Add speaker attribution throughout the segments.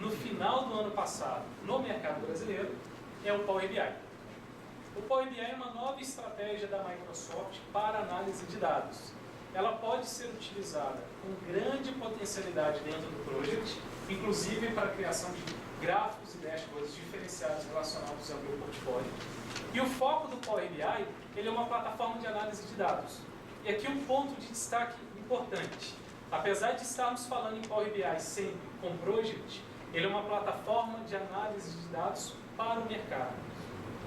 Speaker 1: no final do ano passado no mercado brasileiro é o Power BI. O Power BI é uma nova estratégia da Microsoft para análise de dados. Ela pode ser utilizada com grande potencialidade dentro do Project, inclusive para a criação de gráficos e dashboards diferenciados relacionados ao meu portfólio. E o foco do Power BI, ele é uma plataforma de análise de dados. E aqui um ponto de destaque importante. Apesar de estarmos falando em Power BI sempre com Project, ele é uma plataforma de análise de dados para o mercado.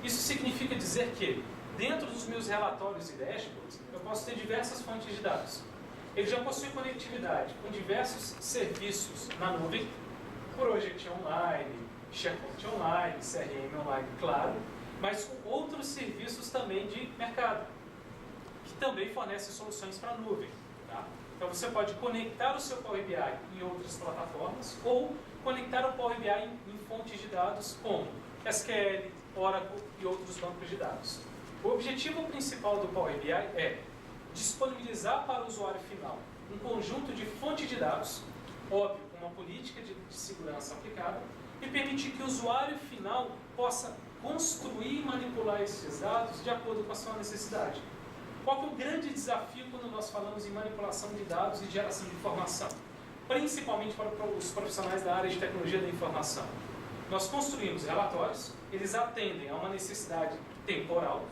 Speaker 1: Isso significa dizer que, dentro dos meus relatórios e dashboards, eu posso ter diversas fontes de dados. Ele já possui conectividade com diversos serviços na nuvem, Project Online, SharePoint Online, CRM Online, claro, mas com outros serviços também de mercado, que também fornecem soluções para a nuvem. Tá? Então você pode conectar o seu Power BI em outras plataformas ou conectar o Power BI em fontes de dados como SQL, Oracle e outros bancos de dados. O objetivo principal do Power BI é disponibilizar para o usuário final um conjunto de fontes de dados, óbvio, com uma política de segurança aplicada, e permitir que o usuário final possa construir e manipular esses dados de acordo com a sua necessidade. Qual que é o grande desafio quando nós falamos em manipulação de dados e geração de informação? Principalmente para os profissionais da área de tecnologia da informação. Nós construímos relatórios, eles atendem a uma necessidade temporal,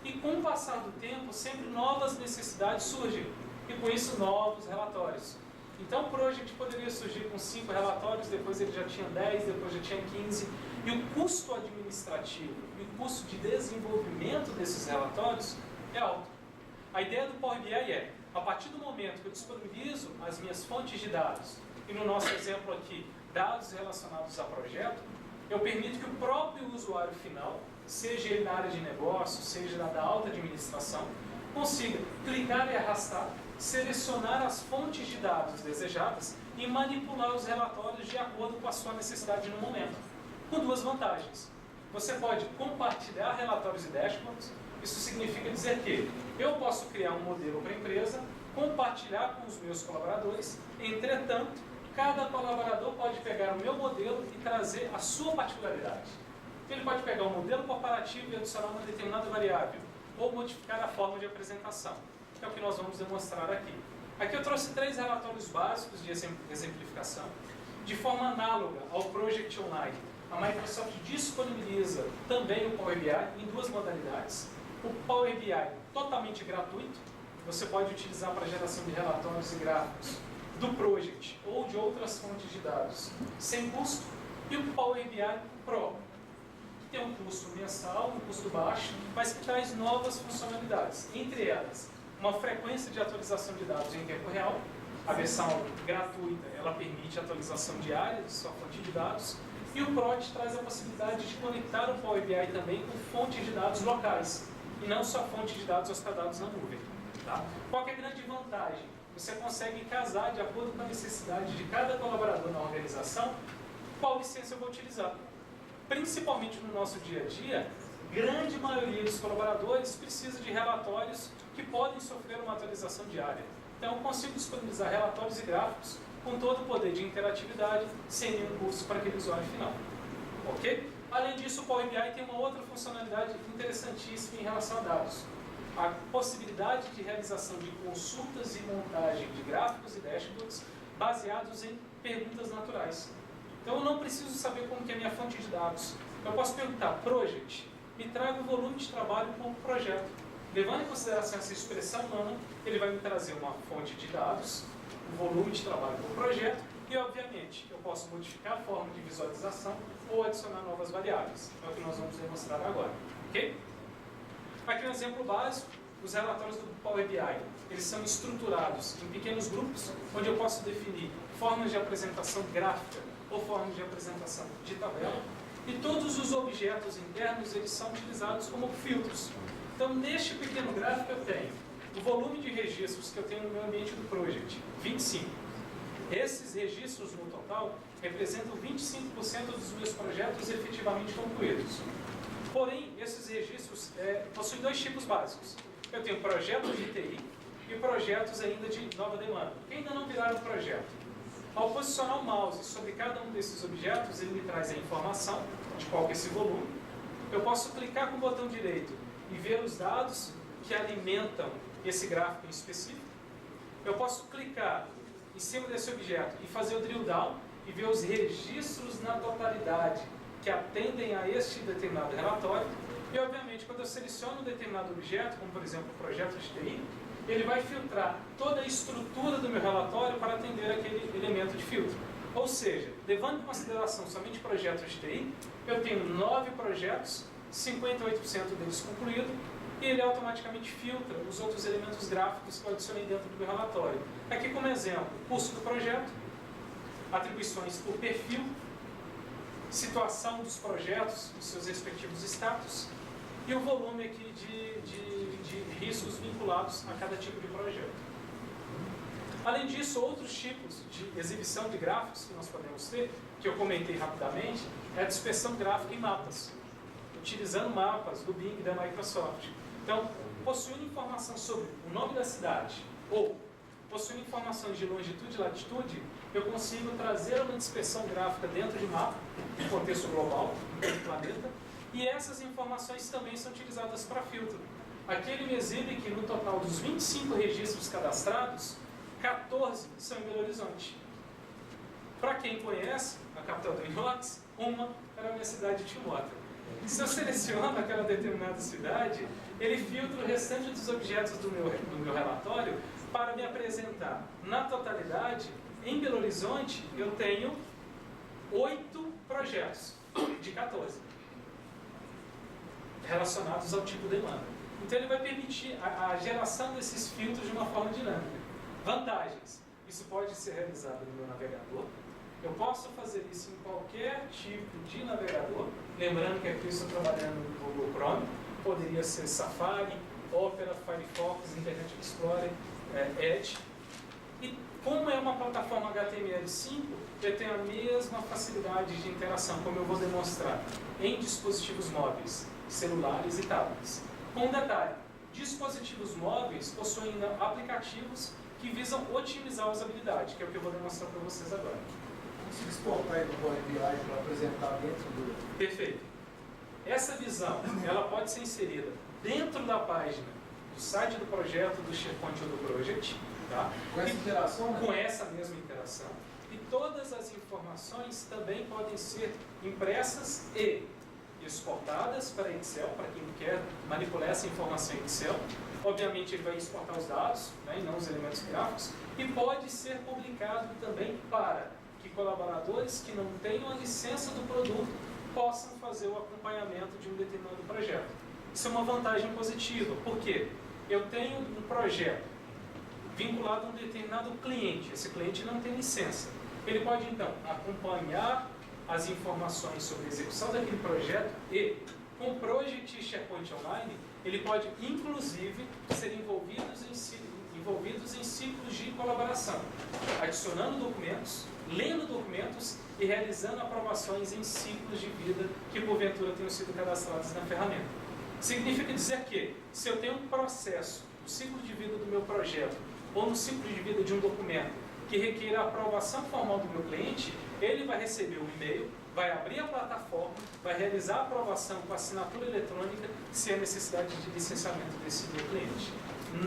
Speaker 1: e com o passar do tempo, sempre novas necessidades surgem, e com isso novos relatórios. Então o Project poderia surgir com 5 relatórios, depois ele já tinha 10, depois já tinha 15, e o custo administrativo e o custo de desenvolvimento desses relatórios é alto. A ideia do Power BI é, a partir do momento que eu disponibilizo as minhas fontes de dados, e no nosso exemplo aqui, dados relacionados a projeto, eu permito que o próprio usuário final, seja ele na área de negócio, seja da alta administração, consiga clicar e arrastar, selecionar as fontes de dados desejadas e manipular os relatórios de acordo com a sua necessidade no momento. Com duas vantagens. Você pode compartilhar relatórios e dashboards. Isso significa dizer que eu posso criar um modelo para a empresa, compartilhar com os meus colaboradores, entretanto, cada colaborador pode pegar o meu modelo e trazer a sua particularidade. Ele pode pegar um modelo corporativo e adicionar uma determinada variável, ou modificar a forma de apresentação. É o que nós vamos demonstrar aqui. Aqui eu trouxe 3 relatórios básicos de exemplificação. De forma análoga ao Project Online, a Microsoft disponibiliza também o Power BI em 2 modalidades. O Power BI totalmente gratuito, você pode utilizar para geração de relatórios e gráficos do Project ou de outras fontes de dados sem custo, e o Power BI Pro, que tem um custo mensal, um custo baixo, mas que traz novas funcionalidades, entre elas uma frequência de atualização de dados em tempo real. A versão gratuita, ela permite atualização diária de sua fonte de dados, e o Pro traz a possibilidade de conectar o Power BI também com fontes de dados locais, e não só fontes de dados hospedados na nuvem. Tá? Qual que é a grande vantagem? Você consegue casar de acordo com a necessidade de cada colaborador na organização qual licença eu vou utilizar. Principalmente no nosso dia a dia, grande maioria dos colaboradores precisa de relatórios que podem sofrer uma atualização diária. Então eu consigo disponibilizar relatórios e gráficos com todo o poder de interatividade, sem nenhum custo para aquele usuário final. Ok? Além disso, o Power BI tem uma outra funcionalidade interessantíssima em relação a dados. A possibilidade de realização de consultas e montagem de gráficos e dashboards baseados em perguntas naturais. Então eu não preciso saber como que é a minha fonte de dados. Eu posso perguntar, Project, me traga o volume de trabalho por projeto. Levando em consideração essa expressão humana, ele vai me trazer uma fonte de dados, o volume de trabalho por projeto, e obviamente eu posso modificar a forma de visualização ou adicionar novas variáveis. É o que nós vamos demonstrar agora. Ok? Aqui um exemplo básico, os relatórios do Power BI. Eles são estruturados em pequenos grupos, onde eu posso definir formas de apresentação gráfica ou formas de apresentação de tabela, e todos os objetos internos eles são utilizados como filtros. Então, neste pequeno gráfico eu tenho o volume de registros que eu tenho no meu ambiente do Project, 25. Esses registros no total representam 25% dos meus projetos efetivamente concluídos. Porém, esses registros possuem 2 tipos básicos. Eu tenho projetos de TI e projetos ainda de nova demanda, que ainda não viraram projeto. Ao posicionar o mouse sobre cada um desses objetos, ele me traz a informação de qual que é esse volume. Eu posso clicar com o botão direito e ver os dados que alimentam esse gráfico em específico. Eu posso clicar em cima desse objeto e fazer o drill down e ver os registros na totalidade que atendem a este determinado relatório. E, obviamente, quando eu seleciono um determinado objeto, como, por exemplo, o projeto de TI, ele vai filtrar toda a estrutura do meu relatório para atender aquele elemento de filtro. Ou seja, levando em consideração somente projetos de TI, eu tenho 9 projetos, 58% deles concluídos, e ele automaticamente filtra os outros elementos gráficos que eu adicionei dentro do meu relatório. Aqui como exemplo, custo do projeto, atribuições por perfil, situação dos projetos, os seus respectivos status, e o volume aqui de riscos vinculados a cada tipo de projeto. Além disso, outros tipos de exibição de gráficos que nós podemos ter, que eu comentei rapidamente, é a dispersão gráfica em mapas, utilizando mapas do Bing da Microsoft. Então, possuindo informação sobre o nome da cidade ou possuindo informações de longitude e latitude, eu consigo trazer uma dispersão gráfica dentro de mapa, em contexto global, do planeta, e essas informações também são utilizadas para filtro. Aqui ele me exibe que no total dos 25 registros cadastrados, 14 são em Belo Horizonte. Para quem conhece a capital do inox, uma era a minha cidade de Timóteo. Se eu seleciono aquela determinada cidade, ele filtra o restante dos objetos do meu relatório para me apresentar, na totalidade, em Belo Horizonte, eu tenho 8 projetos de 14 relacionados ao tipo de demanda. Então ele vai permitir a geração desses filtros de uma forma dinâmica. Vantagens: isso pode ser realizado no meu navegador. Eu posso fazer isso em qualquer tipo de navegador. Lembrando que aqui eu estou trabalhando no Google Chrome. Poderia ser Safari, Opera, Firefox, Internet Explorer, Edge. E como é uma plataforma HTML5, eu tenho a mesma facilidade de interação, como eu vou demonstrar, em dispositivos móveis, celulares e tablets. Com um detalhe: dispositivos móveis possuem aplicativos que visam otimizar a usabilidade, que é o que eu vou demonstrar para vocês agora.
Speaker 2: Se exportar aí no Power BI para apresentar dentro do...
Speaker 1: Perfeito. Essa visão, ela pode ser inserida dentro da página do site do projeto, do SharePoint ou do Project, tá?
Speaker 2: Com essa interação, né?
Speaker 1: Com essa mesma interação. E todas as informações também podem ser impressas e exportadas para Excel, para quem quer manipular essa informação em Excel. Obviamente ele vai exportar os dados, né, e não os elementos gráficos, e pode ser publicado também para que colaboradores que não tenham a licença do produto possam fazer o acompanhamento de um determinado projeto. Isso é uma vantagem positiva, porque eu tenho um projeto vinculado a um determinado cliente, esse cliente não tem licença. Ele pode então acompanhar as informações sobre a execução daquele projeto e, com o Project e SharePoint Online, ele pode inclusive ser envolvidos em ciclos de colaboração, adicionando documentos, lendo documentos e realizando aprovações em ciclos de vida que porventura tenham sido cadastrados na ferramenta. Significa dizer que, se eu tenho um processo no ciclo de vida do meu projeto ou no ciclo de vida de um documento que requer a aprovação formal do meu cliente, ele vai receber um e-mail, vai abrir a plataforma, vai realizar a aprovação com assinatura eletrônica se há necessidade de licenciamento desse meu cliente,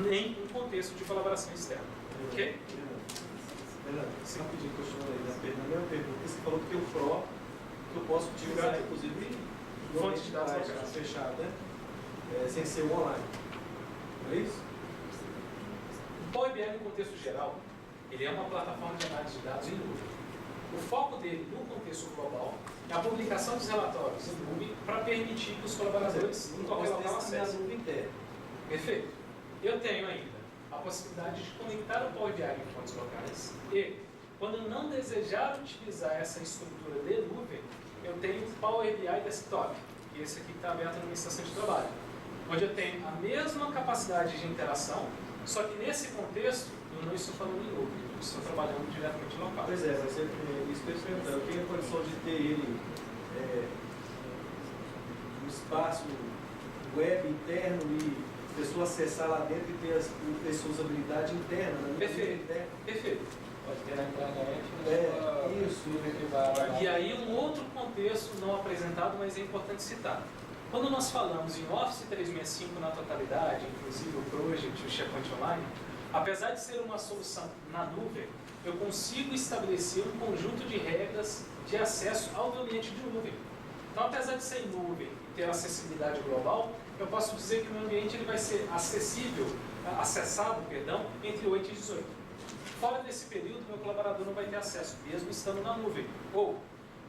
Speaker 1: nem um contexto de colaboração externa. Ok?
Speaker 3: Você não pediu questionando aí na mesma pergunta, você falou que tem o Pro, que eu posso utilizar, inclusive, em
Speaker 1: fonte de dados
Speaker 3: fechada, né? Sem ser o online. Não é isso?
Speaker 1: O Power BI, no contexto geral, ele é uma plataforma de análise de dados em nuvem. O foco dele, no contexto global, é a publicação dos relatórios em nuvem para permitir que os colaboradores em qualquer local acessem.
Speaker 3: nuvem interna.
Speaker 1: Perfeito. Eu tenho ainda a possibilidade de conectar o Power BI em fontes locais e, quando não desejar utilizar essa estrutura de nuvem, eu tenho o Power BI Desktop, e esse aqui está aberto na minha estação de trabalho, onde eu tenho a mesma capacidade de interação, só que nesse contexto eu não estou falando em nuvem, eu estou trabalhando diretamente local.
Speaker 3: Pois é, mas isso que eu estou perguntando, eu tenho a condição de ter ele no espaço web interno e a pessoa acessar lá dentro e ter a sua usabilidade interna, na minha vida interna.
Speaker 1: Perfeito.
Speaker 4: Pode ter na internet.
Speaker 2: Isso.
Speaker 1: E aí um outro contexto não apresentado, mas é importante citar. Quando nós falamos em Office 365 na totalidade, inclusive o Project e o SharePoint Online, apesar de ser uma solução na nuvem, eu consigo estabelecer um conjunto de regras de acesso ao meu ambiente de nuvem. Então, apesar de ser em nuvem e ter acessibilidade global, eu posso dizer que o meu ambiente ele vai ser acessado, entre 8 e 18. Fora desse período, meu colaborador não vai ter acesso, mesmo estando na nuvem. Ou,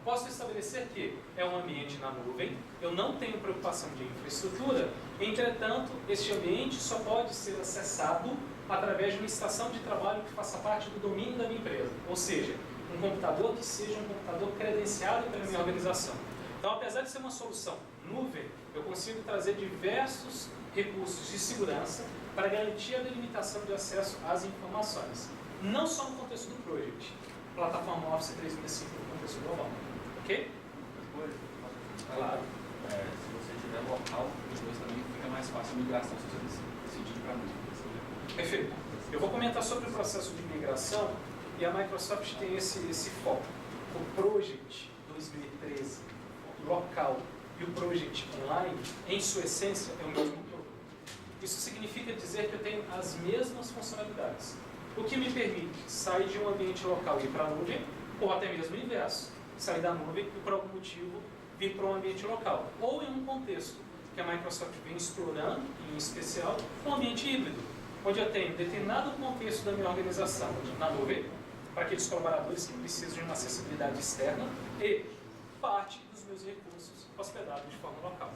Speaker 1: posso estabelecer que é um ambiente na nuvem, eu não tenho preocupação de infraestrutura, entretanto, este ambiente só pode ser acessado através de uma estação de trabalho que faça parte do domínio da minha empresa. Ou seja, um computador que seja um computador credenciado pela minha organização. Então, apesar de ser uma solução nuvem, eu consigo trazer diversos recursos de segurança para garantir a delimitação de acesso às informações. Não só no contexto do Project, plataforma Office 365 no contexto global. Ok? Claro.
Speaker 5: Se você tiver local, depois também fica mais fácil a migração se você decidir para nuvem.
Speaker 1: Perfeito. Eu vou comentar sobre o processo de migração e a Microsoft tem esse foco. O Project 2013, o local e o Project Online, em sua essência, é o mesmo produto. Isso significa dizer que eu tenho as mesmas funcionalidades, o que me permite sair de um ambiente local e ir para a nuvem, ou até mesmo o inverso, sair da nuvem e, por algum motivo, vir para um ambiente local, ou em um contexto que a Microsoft vem explorando, em especial, um ambiente híbrido, onde eu tenho determinado contexto da minha organização na nuvem, para aqueles colaboradores que precisam de uma acessibilidade externa, e parte dos meus recursos hospedados de forma local.